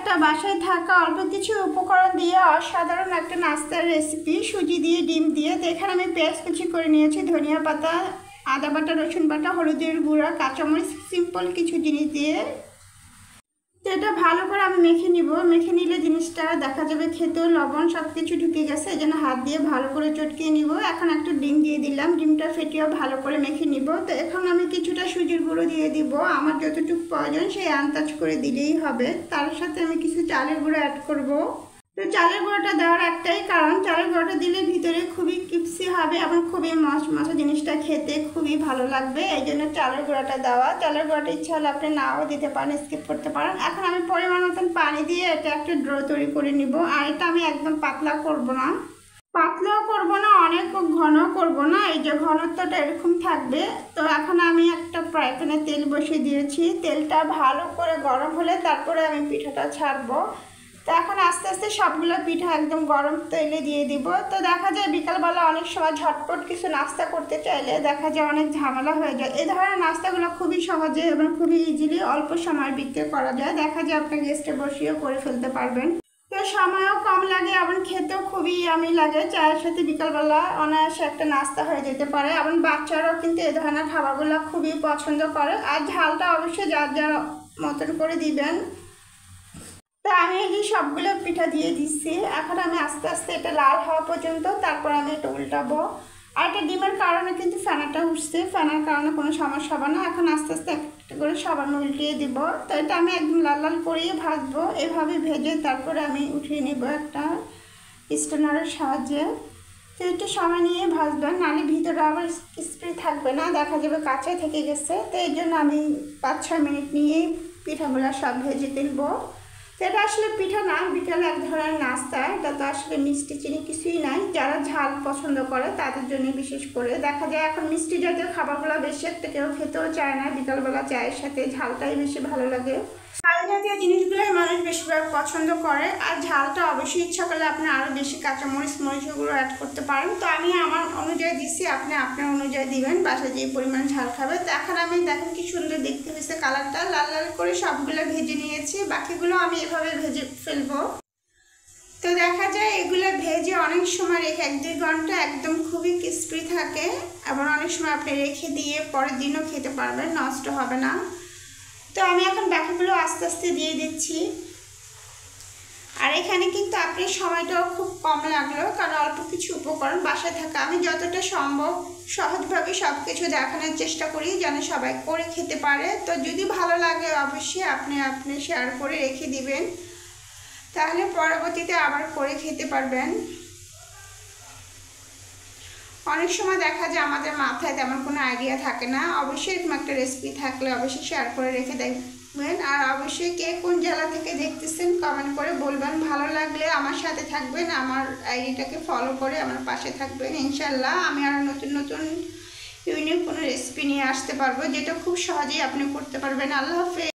একটা বাসায় থাকা অল্প কিছু উপকরণ দিয়ে অসাধারণ একটা নাস্তার রেসিপি, সুজি দিয়ে ডিম দিয়ে। তো এখানে আমি পেঁয়াজ কুচি করে নিয়েছি, ধনিয়া পাতা, আদা বাটা, রসুন বাটা, হলুদের গুঁড়া, কাঁচামরিচ, সিম্পল কিছু জিনিস দিয়ে। তো এটা ভালো করে আমি মেখে নিব। মেখে নিলে জিনিসটা দেখা যাবে খেতেও লবণ সব কিছু ঢুকে গেছে, এই জন্য হাত দিয়ে ভালো করে চটকিয়ে নিব। এখন একটা ডিম দিয়ে দিলাম, ডিমটা ফেটিয়েও ভালো করে মেখে নিব। তো এখন আমি কিছুটা সুজির গুঁড়ো দিয়ে দিব, আমার যতটুকু প্রয়োজন সেই আন্দাজ করে দিলেই হবে। তার সাথে আমি কিছু চালের গুঁড়ো অ্যাড করব। তো চালের গুঁড়োটা দেওয়ার একটাই কারণ, চালের গুঁড়োটা দিলে ভিতরে খুবই ক্রিপসি হবে এবং খুবই মচমচে, জিনিসটা খেতে খুবই ভালো লাগবে, এই জন্য চালের গুঁড়োটা দেওয়া। চালের গুঁড়োটা ইচ্ছা হলে আপনি নাও দিতে পারেন, স্কিপ করতে পারেন। এখন আমি পরিমাণ মতন পানি দিয়ে এটা একটা ড্রো তৈরি করে নিব। আর এটা আমি একদম পাতলা করব না, পাতলাও করব না, অনেক ঘন করব না, এই যে ঘনত্বটা এরকম থাকবে। তো এখন আমি একটা ফ্রাই প্যানে তেল বসিয়ে দিয়েছি, তেলটা ভালো করে গরম হলে তারপরে আমি পিঠাটা ছাড়বো। তো এখন আস্তে আস্তে সবগুলো পিঠা একদম গরম তেলে দিয়ে দিব। তো দেখা যায় বিকালবেলা অনেক সময় ঝটপট কিছু নাস্তা করতে চাইলে দেখা যায় অনেক ঝামেলা হয়ে যায়। এই ধরনের নাস্তাগুলো খুবই সহজে এবং খুবই ইজিলি অল্প সময়ের ভিতরে করা যায়। দেখা যায় আপনি গেস্টে বসিয়েও করে ফেলতে পারবেন। তো সময়ও কম লাগে এবং খেতেও খুবই ইয়ামি লাগে। চায়ের সাথে বিকালবেলা অনায়াসে একটা নাস্তা হয়ে যেতে পারে এবং বাচ্চারাও কিন্তু এই ধরনের খাবারগুলো খুবই পছন্দ করে। আর ঝালটা অবশ্যই যার যার মতন করে দিবেন। তো আমি এই যে সবগুলো পিঠা দিয়ে দিচ্ছি, এখন আমি আস্তে আস্তে এটা লাল হওয়া পর্যন্ত, তারপর আমি এটা উল্টাবো। আর এটা ডিমের কারণে কিন্তু ফেনাটা উঠছে, ফেনার কারণে কোনো সমস্যা হবে না। এখন আস্তে আস্তে একটা করে সব আমি উল্টিয়ে দিব। তো এটা আমি একদম লাল লাল করিয়ে ভাজবো, এভাবে ভেজে তারপরে আমি উঠিয়ে নিব একটা স্ট্যান্ডারের সাহায্যে। তো একটু সময় নিয়ে ভাজবেন, নাহলে ভিতরে আবার ক্রিসপি থাকবে না, দেখা যাবে কাঁচা থেকে গেছে। তো এই জন্য আমি 5-6 মিনিট নিয়ে পিঠাগুলো সব ভেজে তুলবো। তো এটা আসলে পিঠা না, বিকালে এক ধরনের নাস্তা। এটা তো আসলে মিষ্টি চিনি কিছুই নাই, যারা ঝাল পছন্দ করে তাদের জন্য বিশেষ করে। দেখা যায় এখন মিষ্টি জাতীয় খাবারগুলো বেশি একটা কেউ খেতেও চায় না, বিকালবেলা চায়ের সাথে ঝালটাই বেশি ভালো লাগে। ঝাল জাতীয় জিনিসগুলোই মানুষ বেশিরভাগ পছন্দ করে। আর ঝালটা অবশ্যই ইচ্ছা করলে আপনি আরও বেশি কাঁচামরিচ মরিচগুলো অ্যাড করতে পারেন। তো আমি আমার অনুযায়ী দিচ্ছি, আপনি আপনার অনুযায়ী দিবেন, বাসায় যে পরিমাণ ঝাল খাবে। তো এখন আমি দেখেন কি সুন্দর দেখতে হয়েছে, কালারটা লাল লাল করে সবগুলো ভেজে নিয়েছি, বাকিগুলো আমি এভাবে ভেজে ফেলবো। তো দেখা যায় এগুলো ভেজে অনেক সময় রেখে 1-2 ঘন্টা একদম খুবই ক্রিসপি থাকে, আবার অনেক সময় আপনি রেখে দিয়ে পরের দিনও খেতে পারবেন, নষ্ট হবে না। তো আমি এখন বাকিগুলো আস্তে আস্তে দিয়ে দিচ্ছি। আর এখানে কিন্তু আপনার সময়টাও খুব কম লাগলো, কারণ অল্প কিছু উপকরণ বাসায় থাকা। আমি যতটা সম্ভব সহজভাবে সব কিছু দেখানোর চেষ্টা করি যেন সবাই করে খেতে পারে। তো যদি ভালো লাগে অবশ্যই আপনি শেয়ার করে রেখে দিবেন, তাহলে পরবর্তীতে আবার করে খেতে পারবেন। অনেক সময় দেখা যায় আমাদের মাথায় তেমন কোনো আইডিয়া থাকে না, অবশ্যই এরকম একটা রেসিপি থাকলে অবশ্যই শেয়ার করে রেখে দেখবেন। আর অবশ্যই কে কোন জেলা থেকে দেখতেছেন কমেন্ট করে বলবেন। ভালো লাগলে আমার সাথে থাকবেন, আমার আইডিটাকে ফলো করে আমার পাশে থাকবেন। ইনশাল্লাহ আমি আরও নতুন নতুন ইউনিক কোনো রেসিপি নিয়ে আসতে পারবো, যেটা খুব সহজেই আপনি করতে পারবেন। আল্লাহ হাফেজ।